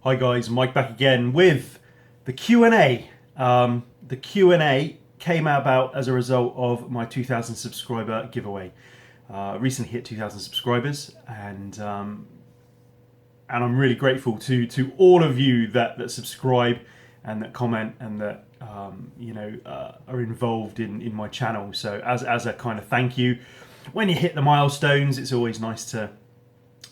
Hi guys, Mike back again with the Q&A. The Q&A came about as a result of my 2,000 subscriber giveaway. Recently hit 2,000 subscribers, and I'm really grateful to all of you that subscribe and that comment and that are involved in my channel. So as a kind of thank you, when you hit the milestones, it's always nice to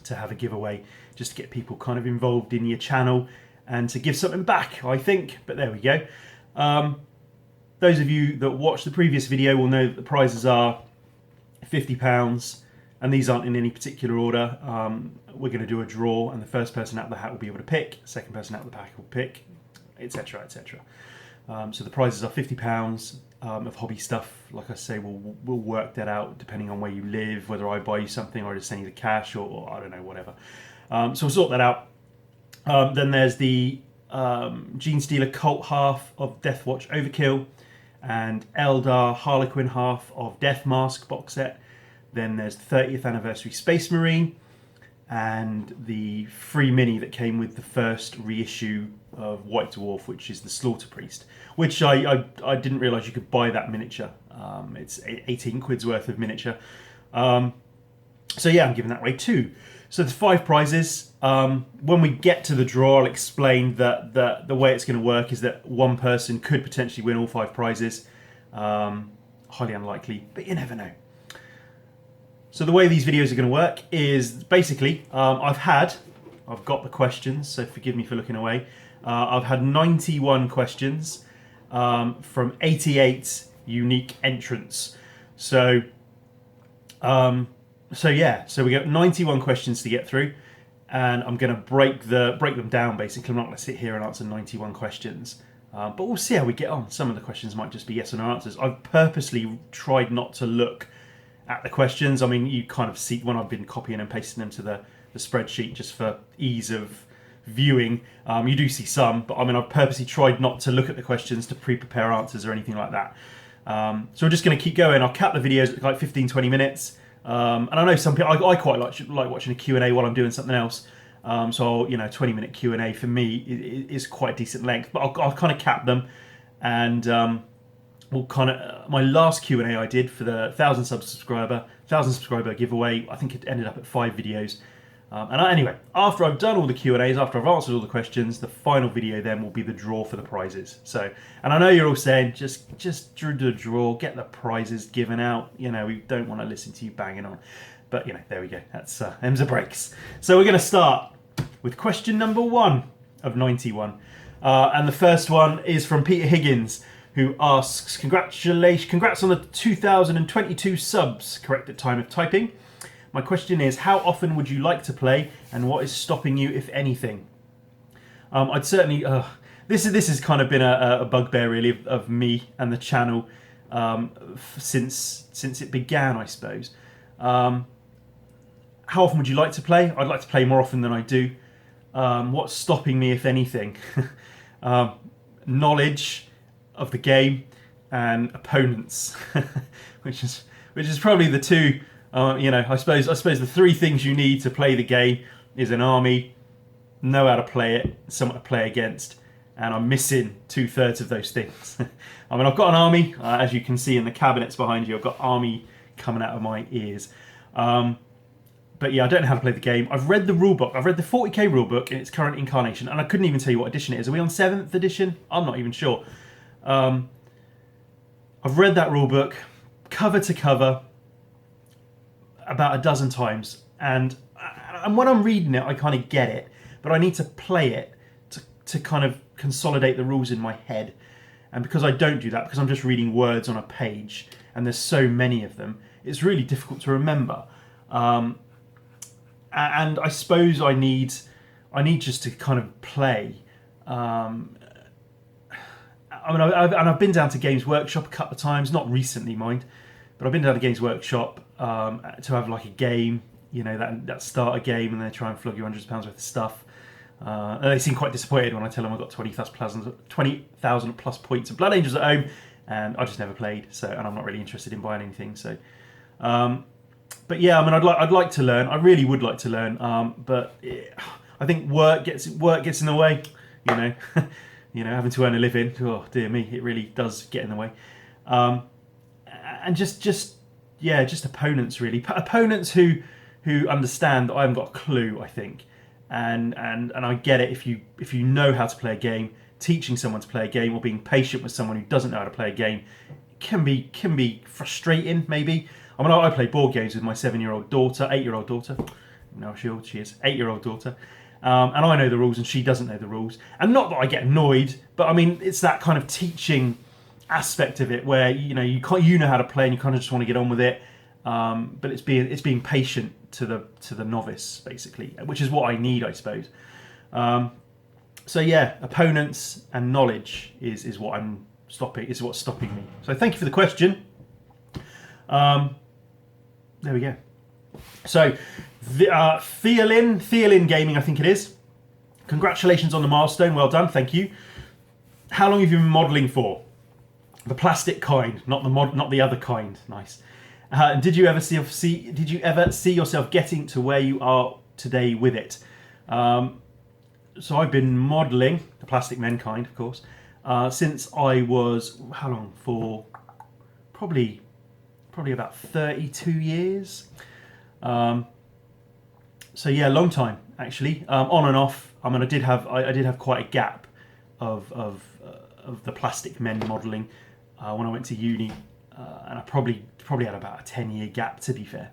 have a giveaway, just to get people kind of involved in your channel and to give something back, I think. But there we go. Those of you that watched the previous video will know that the prizes are £50, and these aren't in any particular order. We're going to do a draw, and the first person out of the hat will be able to pick, the second person out of the pack will pick, etc, etc. So the prizes are £50 of hobby stuff. Like I say, we'll work that out depending on where you live, whether I buy you something or I just send you the cash, or I don't know, whatever. So we'll sort that out. Then there's the Gene Stealer Cult half of Death Watch Overkill, and Eldar Harlequin half of Death Mask box set. Then there's the 30th anniversary Space Marine, and the free mini that came with the first reissue of White Dwarf, which is the Slaughter Priest, which I didn't realise you could buy that miniature. It's 18 quid's worth of miniature. So yeah, I'm giving that away too. So there's 5 prizes. When we get to the draw, I'll explain that the way it's going to work is that one person could potentially win all 5 prizes. Highly unlikely, but you never know. So the way these videos are going to work is basically, I've got the questions, so forgive me for looking away. I've had 91 questions from 88 unique entrants. So we got 91 questions to get through, and I'm going to break them down. Basically, I'm not going to sit here and answer 91 questions, but we'll see how we get on. Some of the questions might just be yes or no answers. I've purposely tried not to look at the questions. I mean, you kind of see when I've been copying and pasting them to the spreadsheet just for ease of viewing. You do see some, but I mean, I've purposely tried not to look at the questions to pre-prepare answers or anything like that. So we're just going to keep going. I'll cap the videos at like 15-20 minutes. And I know some people, I quite like watching a Q&A while I'm doing something else. So 20-minute Q&A for me is quite a decent length, but I'll kind of cap them. And my last Q&A I did for the 1,000 subscriber giveaway, I think it ended up at 5 videos. Anyway, after I've done all the Q&As, after I've answered all the questions, the final video then will be the draw for the prizes. So, and I know you're all saying, just do the draw, get the prizes given out. We don't want to listen to you banging on. But, there we go. That's them's the breaks. So we're going to start with question number 1 of 91. And the first one is from Peter Higgins, who asks, congrats on the 2022 subs, correct at time of typing. My question is, how often would you like to play, and what is stopping you, if anything? I'd certainly... This has kind of been a bugbear, really, of me and the channel since it began, I suppose. How often would you like to play? I'd like to play more often than I do. What's stopping me, if anything? Knowledge of the game and opponents, which is probably the two... I suppose the 3 things you need to play the game is an army, know how to play it, someone to play against, and I'm missing 2/3 of those things. I mean, I've got an army, as you can see in the cabinets behind you. I've got army coming out of my ears. But yeah, I don't know how to play the game. I've read the rulebook. I've read the 40k rulebook in its current incarnation, and I couldn't even tell you what edition it is. Are we on 7th edition? I'm not even sure. I've read that rulebook cover to cover about a dozen times, and when I'm reading it, I kind of get it, but I need to play it to kind of consolidate the rules in my head. And because I don't do that, because I'm just reading words on a page, and there's so many of them, it's really difficult to remember. And I suppose I need just to kind of play. I've been down to Games Workshop a couple of times, not recently, mind, but I've been down to Games Workshop to have like a game, that starter game, and they try and flog you £100 worth of stuff. And they seem quite disappointed when I tell them I've got 20,000 plus points of Blood Angels at home, and I just never played. So, and I'm not really interested in buying anything. So, but yeah, I mean, I'd like to learn. I really would like to learn, but I think work gets in the way. You know, having to earn a living. Oh dear me, it really does get in the way. And just opponents really. Opponents who understand that I haven't got a clue. I think, and I get it if you know how to play a game. Teaching someone to play a game or being patient with someone who doesn't know how to play a game can be frustrating. Maybe. I mean, I play board games with my 8-year-old daughter. No, she is 8-year-old daughter. And I know the rules and she doesn't know the rules. And not that I get annoyed, but I mean, it's that kind of teaching aspect of it where you know how to play and you kind of just want to get on with it. But it's being patient to the novice basically, which is what I need, I suppose. So yeah, opponents and knowledge is what's stopping me. So thank you for the question. There we go. So Theolin Gaming, I think it is. Congratulations on the milestone. Well done, thank you. How long have you been modelling for? The plastic kind, not the other kind. Nice. And did you ever see yourself getting to where you are today with it? So I've been modelling the plastic men kind, of course, since I was for probably about 32 years. So yeah, long time actually, on and off. I mean, I did have quite a gap of the plastic men modelling when I went to uni, and I probably had about a 10-year gap, to be fair.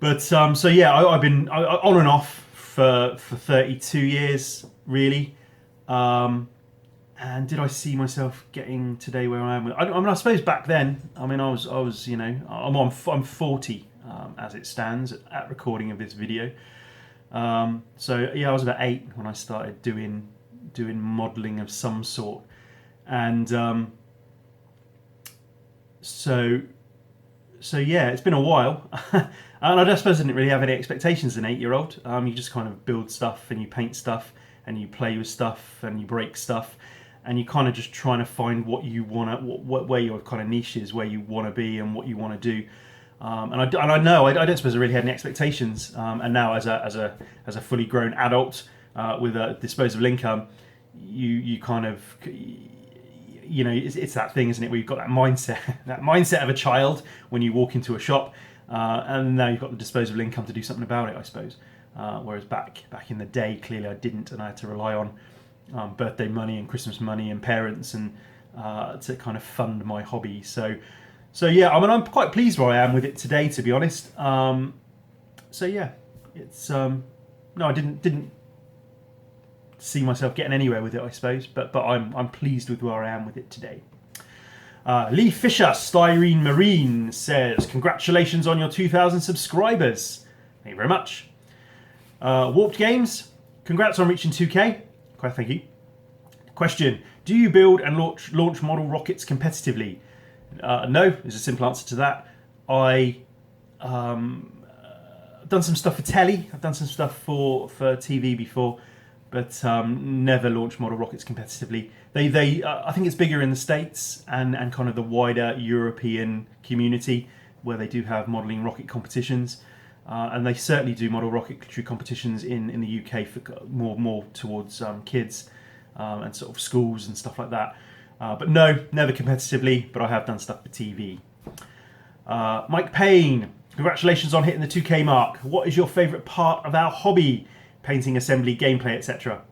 But so yeah, I've been on and off for 32 years, really. And did I see myself getting today where I am? I mean, I suppose back then, I mean, I was, you know, I'm 40 as it stands at recording of this video. So yeah, I was about 8 when I started doing modelling of some sort, and so yeah, it's been a while. And I suppose I didn't really have any expectations as an 8-year-old. You just kind of build stuff and you paint stuff and you play with stuff and you break stuff, and you kind of just trying to find what you want to, where your kind of niche is, where you want to be and what you want to do. And I don't suppose I really had any expectations. And now as a fully grown adult with a disposable income, you kind of, you know, it's that thing, isn't it, where you've got that mindset of a child when you walk into a shop. And now you've got the disposable income to do something about it, I suppose. Whereas back in the day, clearly I didn't, and I had to rely on birthday money and Christmas money and parents and to kind of fund my hobby. So yeah, I mean, I'm quite pleased where I am with it today, to be honest. So yeah, it's no, I didn't see myself getting anywhere with it, I suppose, but I'm pleased with where I am with it today. Lee Fisher, Styrene Marine, says, congratulations on your 2,000 subscribers. Thank you very much. Warped Games, congrats on reaching 2K. Quite thank you. Question, do you build and launch model rockets competitively? No, is a simple answer to that. I've done some stuff for telly. I've done some stuff for TV before, but never launched model rockets competitively. They I think it's bigger in the States and kind of the wider European community where they do have modelling rocket competitions, and they certainly do model rocketry competitions in the UK for more towards kids and sort of schools and stuff like that. But no, never competitively, but I have done stuff for TV. Mike Payne, congratulations on hitting the 2K mark. What is your favourite part of our hobby? Painting, assembly, gameplay, etc.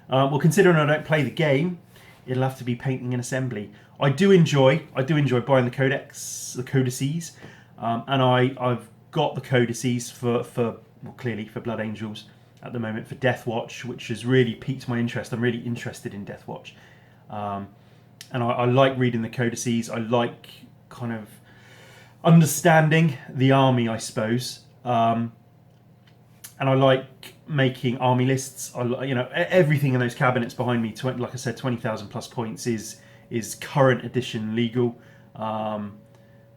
Well, considering I don't play the game, it'll have to be painting and assembly. I do enjoy buying the codices, and I've got the codices for clearly for Blood Angels at the moment, for Death Watch, which has really piqued my interest. I'm really interested in Death Watch, and I like reading the codices. I like kind of understanding the army, I suppose. And I like making army lists. Everything in those cabinets behind me. Like I said, 20,000 plus points is current edition legal. And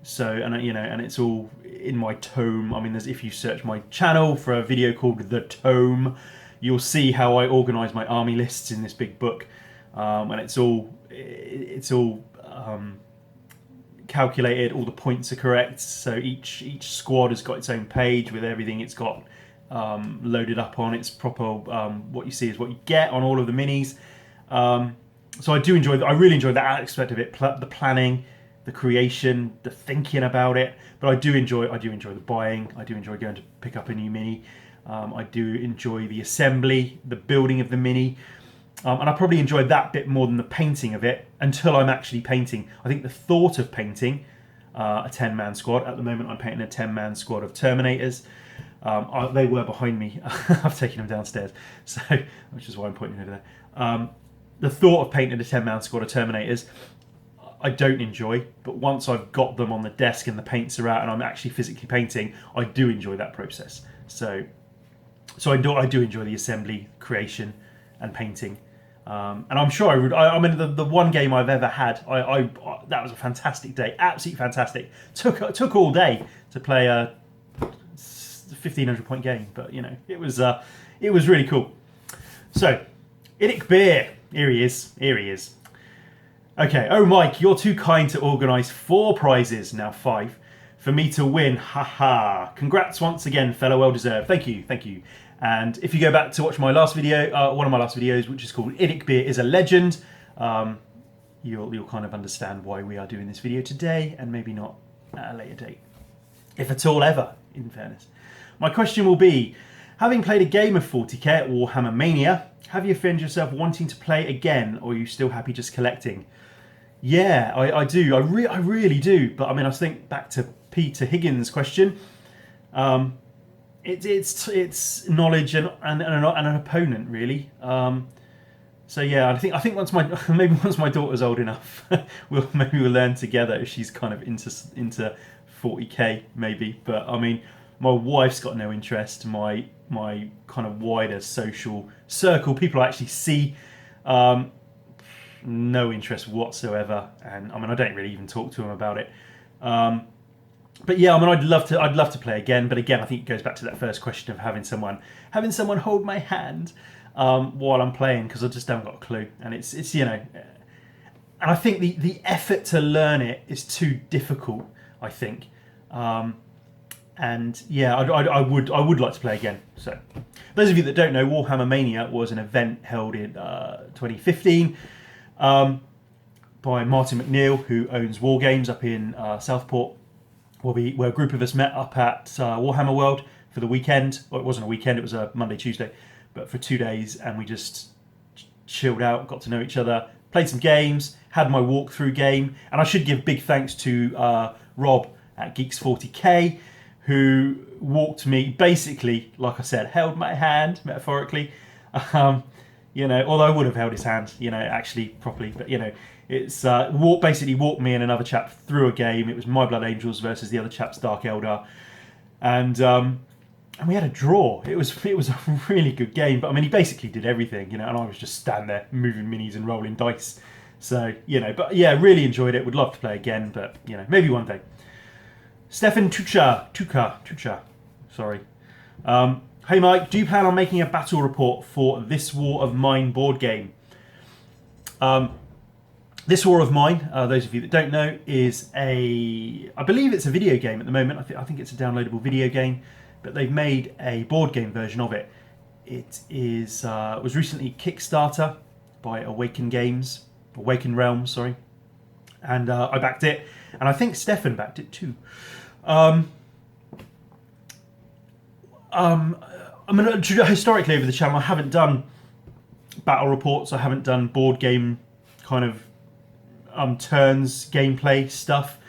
it's all in my tome. I mean, if you search my channel for a video called The Tome, you'll see how I organise my army lists in this big book, and it's all calculated. All the points are correct. So each squad has got its own page with everything it's got loaded up on. It's proper. What you see is what you get on all of the minis. So I do enjoy. I really enjoy that aspect of it. The planning, the creation, the thinking about it. But I do enjoy the buying. I do enjoy going to pick up a new mini. I do enjoy the assembly, the building of the mini. And I probably enjoy that bit more than the painting of it until I'm actually painting. I think the thought of painting a 10-man squad, at the moment I'm painting a 10-man squad of Terminators. They were behind me. I've taken them downstairs, so which is why I'm pointing over there. The thought of painting a 10-man squad of Terminators, I don't enjoy, but once I've got them on the desk and the paints are out and I'm actually physically painting, I do enjoy that process. So I do enjoy the assembly, creation, and painting. And I'm sure I would. I mean, the one game I've ever had, that was a fantastic day, absolutely fantastic. Took all day to play a 1,500 point game, but you know, it was really cool. So, Idic Beer, here he is. Okay, oh Mike, you're too kind to organise 4 prizes, now 5, for me to win. Haha! Congrats once again, fellow, well deserved. Thank you. And if you go back to watch my last video, one of my last videos, which is called Idic Beer is a Legend, you'll kind of understand why we are doing this video today, and maybe not at a later date, if at all ever, in fairness. My question will be, having played a game of 40k at Warhammer Mania, have you found yourself wanting to play again, or are you still happy just collecting? Yeah, I do. I really do. But I mean, I think back to Peter Higgins' question. It's knowledge and an opponent, really. So yeah, I think once my daughter's old enough, we'll learn together if she's kind of into 40k maybe. But I mean, my wife's got no interest. My kind of wider social circle, people I actually see, no interest whatsoever. And I mean, I don't really even talk to them about it. But yeah, I mean, I'd love to play again. But again, I think it goes back to that first question of having someone hold my hand while I'm playing, because I just haven't got a clue. And it's you know, and I think the effort to learn it is too difficult, I think. And yeah, I would like to play again. So, those of you that don't know, Warhammer Mania was an event held in 2015 by Martin McNeil, who owns War Games up in Southport, where a group of us met up at Warhammer World for the weekend. Well, it wasn't a weekend; it was a Monday, Tuesday, but for 2 days, and we just chilled out, got to know each other, played some games, had my walkthrough game, and I should give big thanks to Rob at Geeks 40k. Who walked me, basically, like I said, held my hand, metaphorically. You know, although I would have held his hand, you know, actually properly. But, you know, it's basically walked me and another chap through a game. It was My Blood Angels versus the other chap's Dark Eldar. And we had a draw. It was a really good game. But, I mean, he basically did everything, you know, and I was just standing there moving minis and rolling dice. So, you know, but, yeah, really enjoyed it. Would love to play again, but, you know, maybe one day. Stefan Tucha, sorry. Hey Mike, do you plan on making a battle report for This War of Mine board game? This War of Mine, those of you that don't know, is I believe it's a video game at the moment. I think it's a downloadable video game, but they've made a board game version of it. It was recently Kickstarter by Awaken Realms, sorry. And I backed it, and I think Stefan backed it too. I mean, historically over the channel, I haven't done battle reports. I haven't done board game kind of turns gameplay stuff.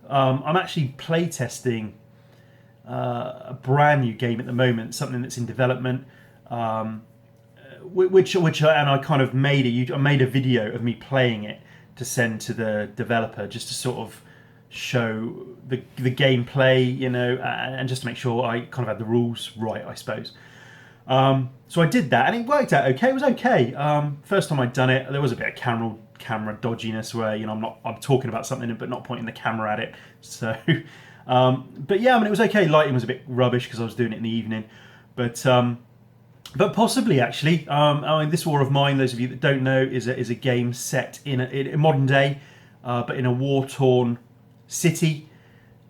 I'm actually playtesting a brand new game at the moment, something that's in development. Which and I kind of made a video of me playing it to send to the developer, just to sort of show the gameplay, you know, and just to make sure I kind of had the rules right, I suppose. So I did that, and it worked out okay. It was okay. First time I'd done it, there was a bit of camera dodginess where, you know, I'm talking about something but not pointing the camera at it. So, but yeah, I mean, it was okay. Lighting was a bit rubbish because I was doing it in the evening, but possibly actually. I mean, This War of Mine, those of you that don't know, is a game set in a modern day, but in a war-torn city,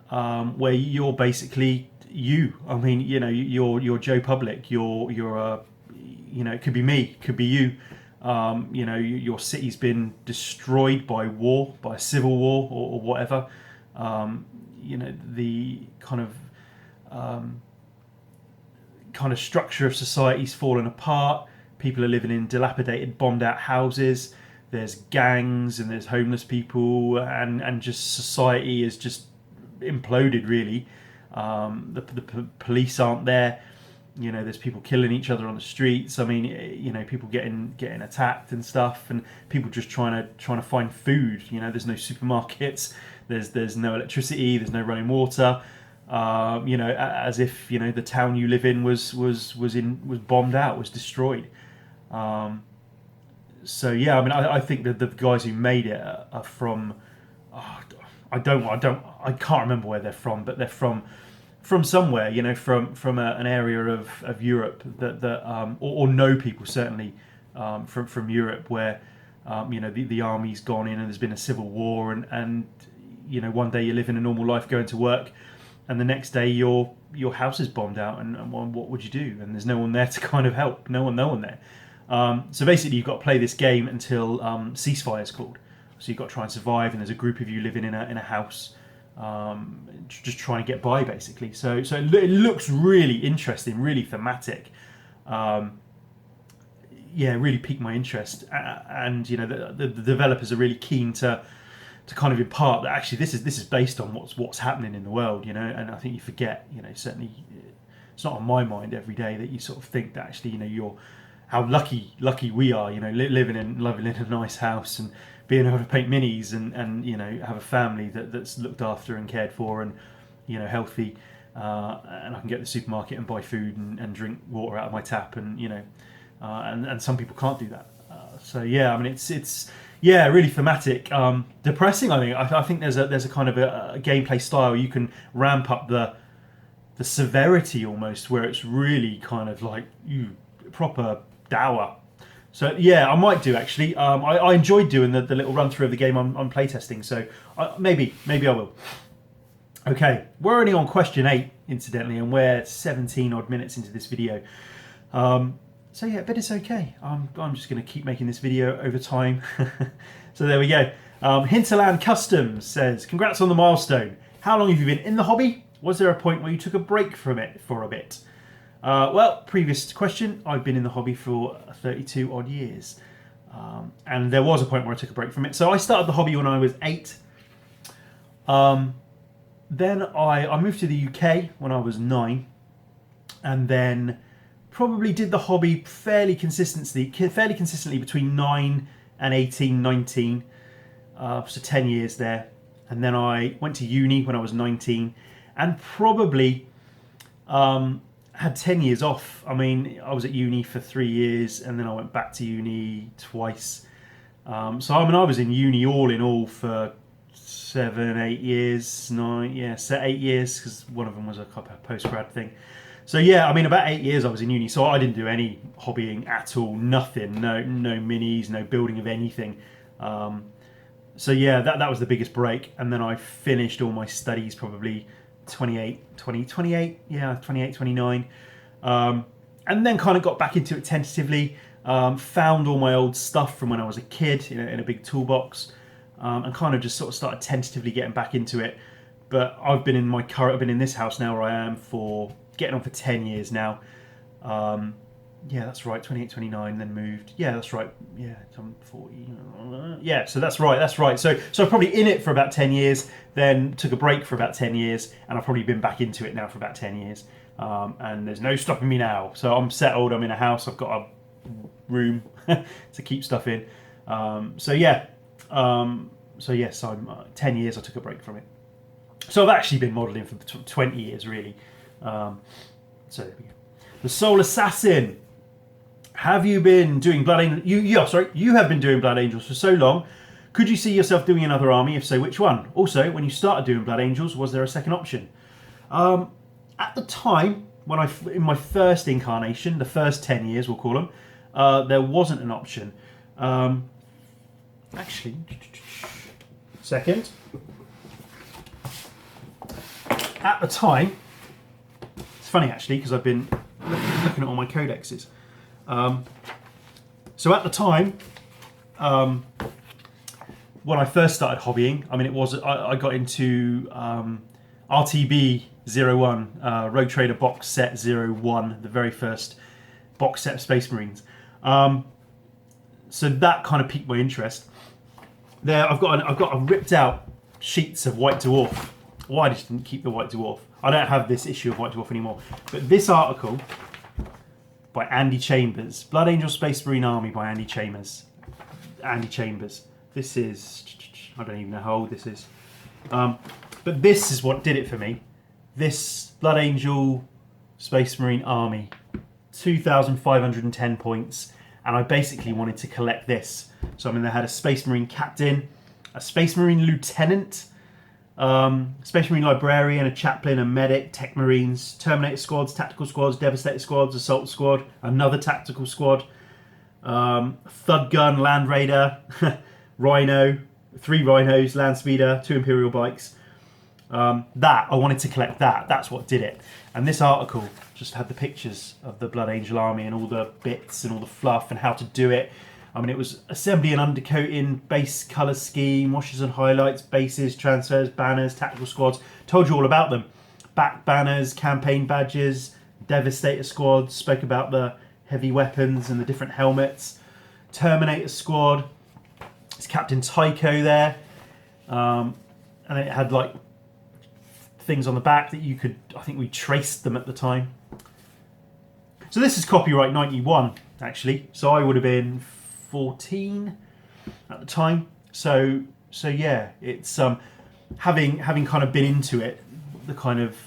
where you're basically you. I mean, you're Joe Public. It could be me, could be you. Your city's been destroyed by war, by a civil war, or whatever. The kind of structure of society's fallen apart. People are living in dilapidated, bombed out houses. There's gangs and there's homeless people, and just society is just imploded, really. The police aren't there. There's people killing each other on the streets. I mean, people getting attacked and stuff, and people just trying to find food. There's no supermarkets. There's no electricity. There's no running water. As if the town you live in was bombed out, was destroyed. So yeah, I mean, I think that the guys who made it are from. I can't remember where they're from, but they're from somewhere, from an area of Europe that or know people certainly from Europe where the army's gone in and there's been a civil war, and one day you live in a normal life going to work, and the next day your house is bombed out, and what would you do? And there's no one there to kind of help. No one there. So basically, you've got to play this game until ceasefire is called. So you've got to try and survive, and there's a group of you living in a house, just trying to get by, basically. So it looks really interesting, really thematic. Really piqued my interest, and the developers are really keen to kind of impart that actually this is based on what's happening in the world, and I think you forget, certainly it's not on my mind every day that you sort of think that actually, you're how lucky we are, living in a nice house and being able to paint minis and have a family that's looked after and cared for and healthy, and I can get to the supermarket and buy food and drink water out of my tap, and and some people can't do that. So yeah, I mean it's really thematic, depressing. I think there's a kind of a gameplay style you can ramp up the severity almost, where it's really kind of like proper dour. So yeah, I might do actually. I enjoyed doing the little run through of the game on playtesting. So maybe I will. Okay, we're only on question 8, incidentally, and we're 17 odd minutes into this video. So yeah, but it's okay. I'm just going to keep making this video over time. So there we go. Hinterland Customs says, congrats on the milestone. How long have you been in the hobby? Was there a point where you took a break from it for a bit? Well, previous question, I've been in the hobby for 32 odd years. And there was a point where I took a break from it. So I started the hobby when I was 8. Then I moved to the UK when I was 9. And then probably did the hobby fairly consistently between 9 and 18, 19. So 10 years there. And then I went to uni when I was 19. And probably had 10 years off. I mean, I was at uni for 3 years, and then I went back to uni twice. So I mean, I was in uni all in all for 7, 8 years, 8 years, because one of them was a post-grad thing. So yeah, I mean, about 8 years I was in uni, so I didn't do any hobbying at all, nothing, no minis, no building of anything. So yeah, that was the biggest break, and then I finished all my studies probably 28, 29. And then kind of got back into it tentatively, found all my old stuff from when I was a kid in a big toolbox, and kind of just sort of started tentatively getting back into it. But I've been in this house now where I am for getting on for 10 years now. Yeah, that's right, 28, 29, then moved. Yeah, that's right. Yeah, I'm 40. Yeah, so that's right. So I'm probably in it for about 10 years, then took a break for about 10 years, and I've probably been back into it now for about 10 years. And there's no stopping me now. So I'm settled, I'm in a house, I've got a room to keep stuff in. So yes, I'm 10 years I took a break from it. So I've actually been modelling for 20 years, really. So there we go. The Soul Assassin. Have you been doing Blood Angels? You have been doing Blood Angels for so long. Could you see yourself doing another army? If so, which one? Also, when you started doing Blood Angels, was there a second option? At the time, in my first incarnation, the first 10 years, we'll call them, there wasn't an option. Actually, second. At the time, funny actually because I've been looking at all my codexes. So at the time, when I first started hobbying, I mean, I got into RTB 01, Rogue Trader box set 01, the very first box set of Space Marines. So that kind of piqued my interest. There, I've got ripped out sheets of White Dwarf. Why I just didn't keep the White Dwarf? I don't have this issue of White Dwarf anymore. But this article by Andy Chambers, Blood Angel Space Marine Army by Andy Chambers. This is, I don't even know how old this is. But this is what did it for me. This Blood Angel Space Marine Army, 2,510 points. And I basically wanted to collect this. So I mean, they had a Space Marine Captain, a Space Marine Lieutenant, Space Marine Librarian, a Chaplain, a Medic, Tech Marines, Terminator Squads, Tactical Squads, Devastator Squads, Assault Squad, another Tactical Squad, Thud Gun, Land Raider, Rhino, 3 Rhinos, Land Speeder, 2 Imperial Bikes. That, I wanted to collect that. That's what did it. And this article just had the pictures of the Blood Angel Army and all the bits and all the fluff and how to do it. I mean, it was assembly and undercoating, base colour scheme, washes and highlights, bases, transfers, banners, tactical squads. Told you all about them. Back banners, campaign badges, Devastator squads, spoke about the heavy weapons and the different helmets. Terminator squad. It's Captain Tycho there. And it had like things on the back that you could, I think we traced them at the time. So this is copyright 91 actually. So I would have been 14 at the time. So yeah, it's having kind of been into it, the kind of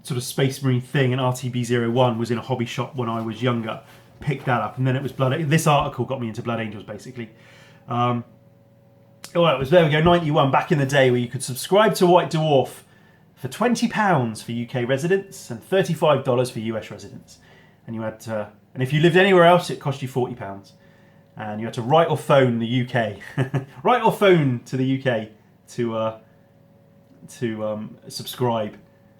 sort of Space Marine thing, and RTB 01 was in a hobby shop when I was younger. Picked that up, and then it was this article got me into Blood Angels basically. Well, it was, there we go, 91, back in the day where you could subscribe to White Dwarf for £20 for UK residents and $35 for US residents. And you had to, and if you lived anywhere else, it cost you £40. And you had to write or phone the UK. Write or phone to the UK to subscribe.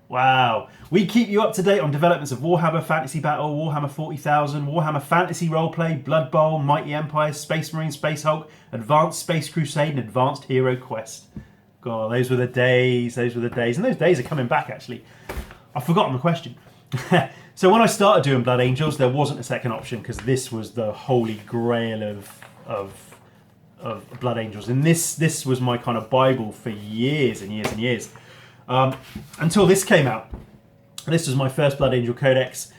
Wow. We keep you up to date on developments of Warhammer Fantasy Battle, Warhammer 40,000, Warhammer Fantasy Roleplay, Blood Bowl, Mighty Empire, Space Marine, Space Hulk, Advanced Space Crusade, and Advanced Hero Quest. God, those were the days. Those were the days. And those days are coming back, actually. I've forgotten the question. So when I started doing Blood Angels, there wasn't a second option because this was the holy grail of Blood Angels. And this was my kind of Bible for years and years and years. Until this came out. This was my first Blood Angel Codex.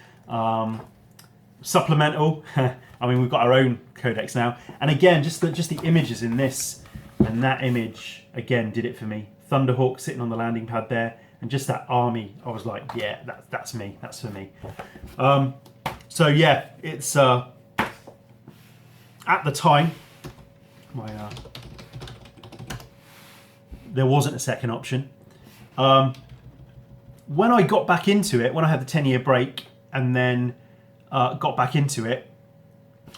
Supplemental. I mean, we've got our own Codex now. And again, just the images in this and that image, again, did it for me. Thunderhawk sitting on the landing pad there. And just that army, I was like, yeah, that's me. That's for me. So yeah, it's at the time, there wasn't a second option. When I got back into it, when I had the 10-year break, and then got back into it,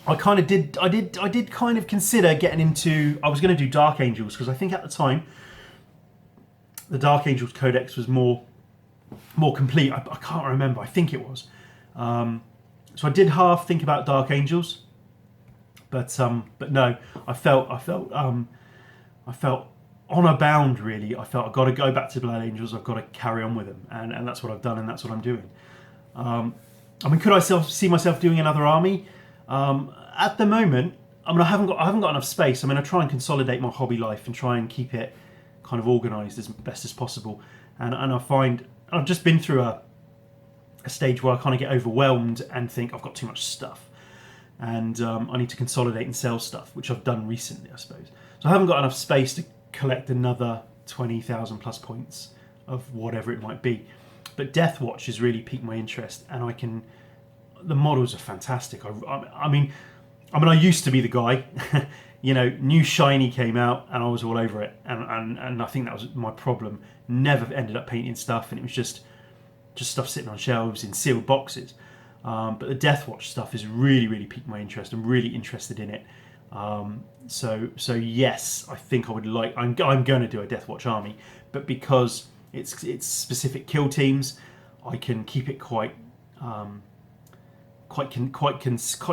I did kind of consider getting into. I was going to do Dark Angels because I think at the time the Dark Angels Codex was more complete. I can't remember. I think it was. So I did half think about Dark Angels, but no. I felt honor bound, really. I felt I've got to go back to Blood Angels. I've got to carry on with them, and that's what I've done, and that's what I'm doing. I mean, could I see myself doing another army? At the moment, I mean, I haven't got enough space. I mean, I try and consolidate my hobby life and try and keep it kind of organised as best as possible. And I find I've just been through a stage where I kind of get overwhelmed and think I've got too much stuff, and I need to consolidate and sell stuff, which I've done recently, I suppose. So I haven't got enough space to collect another 20,000 plus points of whatever it might be. But Death Watch has really piqued my interest, and the models are fantastic. I mean, I used to be the guy, you know, new shiny came out and I was all over it, and I think that was my problem. Never ended up painting stuff, and it was just stuff sitting on shelves in sealed boxes. But the Death Watch stuff has really piqued my interest. I'm really interested in it. So yes, I think I would like. I'm going to do a Death Watch army, but because it's specific kill teams. I can keep it quite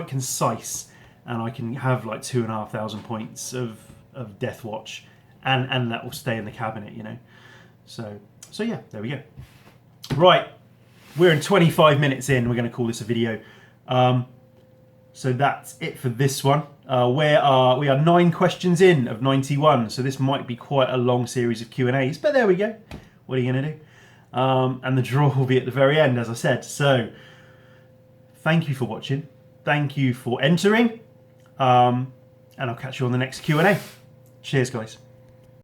concise, and I can have like 2,500 points of Death Watch, and that will stay in the cabinet, you know. So yeah, there we go. Right, we're in 25 minutes in. We're going to call this a video. So that's it for this one. We are 9 questions in of 91, so this might be quite a long series of Q&As, but there we go. What are you going to do? And the draw will be at the very end, as I said. So thank you for watching. Thank you for entering. And I'll catch you on the next Q&A. Cheers, guys.